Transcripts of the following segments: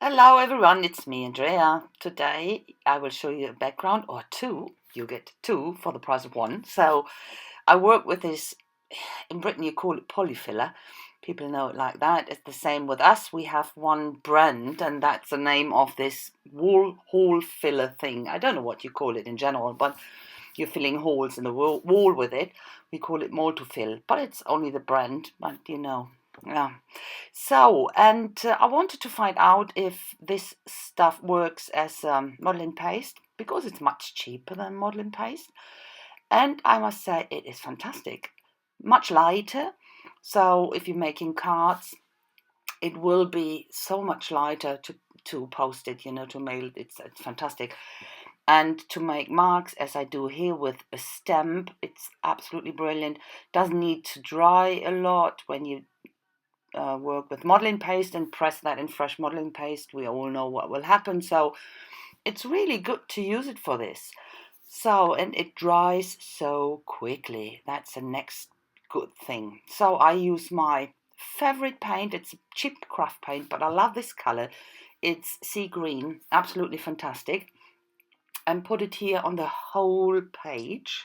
Hello everyone, it's me Andrea. Today I will show you a background or two. You get two for the price of one. So I work with this, in Britain you call it polyfilla. People know it like that. It's the same with us. We have one brand and that's the name of this wall hole filler thing. I don't know what you call it in general, but you're filling holes in the wall with it. We call it Multifill, but it's only the brand, but yeah. So, and I wanted to find out if this stuff works as modeling paste because it's much cheaper than modeling paste. And I must say, it is fantastic. Much lighter. So, if you're making cards, it will be so much lighter to post it, to mail it. It's fantastic. And to make marks, as I do here with a stamp, it's absolutely brilliant. Doesn't need to dry a lot when you work with modeling paste and press that in fresh modeling paste. We all know what will happen. So it's really good to use it for this. So, and it dries so quickly. That's the next good thing. So I use my favorite paint. It's a cheap craft paint, but I love this color. It's sea green, absolutely fantastic. And put it here on the whole page.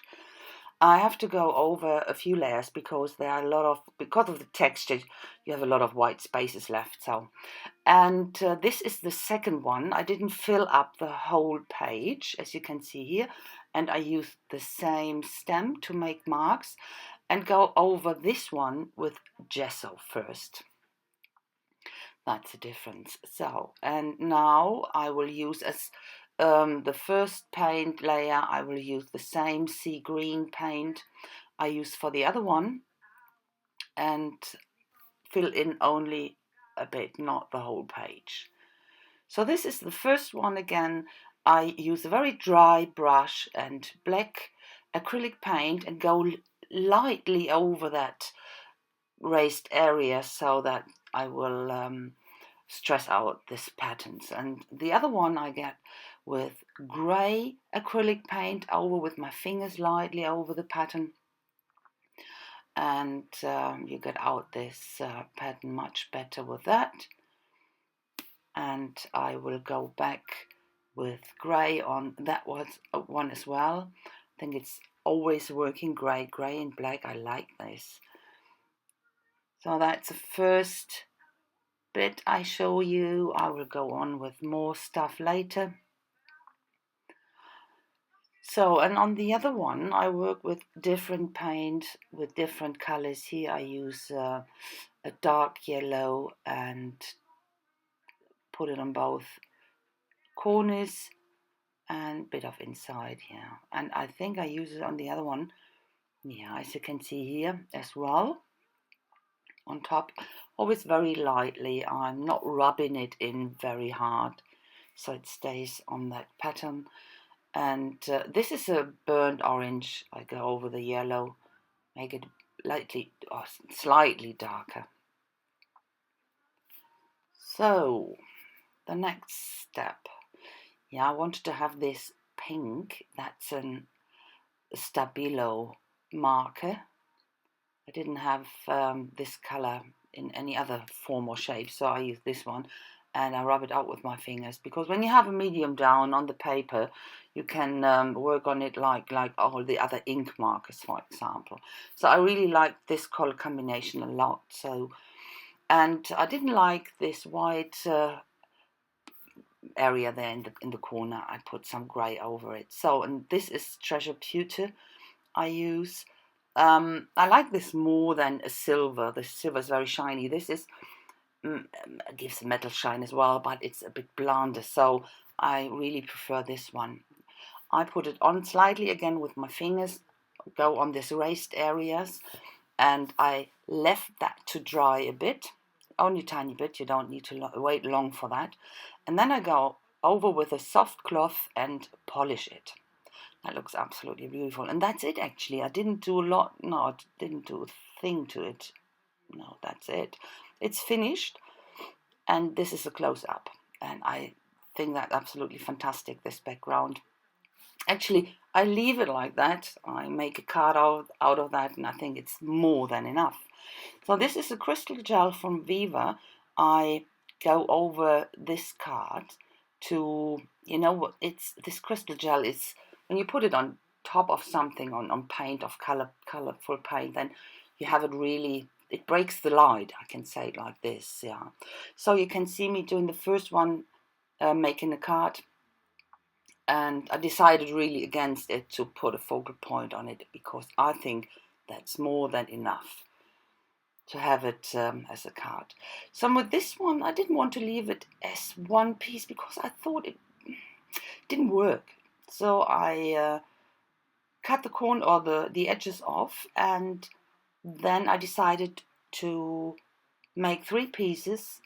I have to go over a few layers because there are because of the texture, you have a lot of white spaces left. So, and this is the second one. I didn't fill up the whole page, as you can see here, and I used the same stamp to make marks and go over this one with gesso first. That's the difference. So, and now I will use as the first paint layer, I will use the same sea green paint I use for the other one and fill in only a bit, not the whole page. So this is the first one again. I use a very dry brush and black acrylic paint and go lightly over that raised area so that I will stress out this patterns. And the other one I get with grey acrylic paint over with my fingers lightly over the pattern, and you get out this pattern much better with that. And I will go back with grey on that one as well. I think it's always working grey and black. I like this. So that's the first bit I show you. I will go on with more stuff later. So, and on the other one, I work with different paint with different colors. Here I use a dark yellow and put it on both corners and a bit of inside here. And I think I use it on the other one. Yeah, as you can see here as well. On top, always very lightly. I'm not rubbing it in very hard, so it stays on that pattern. And this is a burnt orange. I go over the yellow, make it lightly or slightly darker. So the next step, I wanted to have this pink. That's an Stabilo marker. I didn't have this color in any other form or shape, so I use this one and I rub it out with my fingers, because when you have a medium down on the paper, you can work on it like all the other ink markers, for example. So I really like this color combination a lot. So, and I didn't like this white area there in the corner. I put some grey over it. So, and this is Treasure Pewter I use. I like this more than a silver. The silver is very shiny. This is gives a metal shine as well, but it's a bit blonder, so I really prefer this one. I put it on slightly again with my fingers, go on these raised areas, and I left that to dry a bit, only a tiny bit. You don't need to wait long for that. And then I go over with a soft cloth and polish it. That looks absolutely beautiful. And that's it, actually. I didn't do a lot. No, I didn't do a thing to it. No, that's it. It's finished. And this is a close-up. And I think that's absolutely fantastic, this background. Actually, I leave it like that. I make a card out of that, and I think it's more than enough. So this is a crystal gel from Viva. I go over this card to, you know what, it's this crystal gel is, when you put it on top of something, on paint, of colorful paint, then you have it really, it breaks the light, I can say it like this, yeah. So you can see me doing the first one, making a card, and I decided really against it to put a focal point on it, because I think that's more than enough to have it as a card. So with this one, I didn't want to leave it as one piece because I thought it didn't work. So I cut the corner or the edges off, and then I decided to make 3 pieces,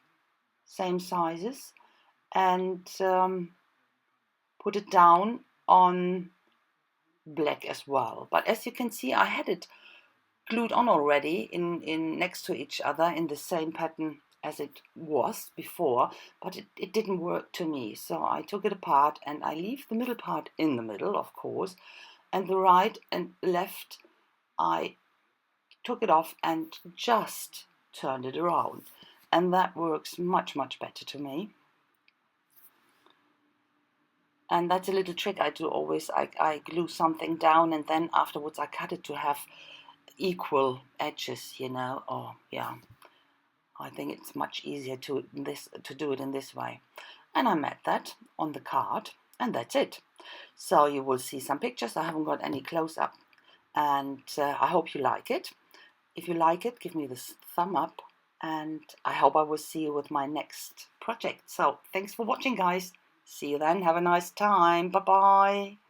same sizes, and put it down on black as well. But as you can see, I had it glued on already in next to each other in the same pattern as it was before, but it didn't work to me. So I took it apart, and I leave the middle part in the middle, of course, and the right and left I took it off and just turned it around, and that works much better to me. And that's a little trick I do always. I glue something down, and then afterwards I cut it to have equal edges, you know. Oh yeah, I think it's much easier to do it in this way. And I made that on the card, and that's it. So you will see some pictures. I haven't got any close-up, and I hope you like it. If you like it, give me this thumb up, and I hope I will see you with my next project. So thanks for watching, guys. See you then. Have a nice time. Bye bye.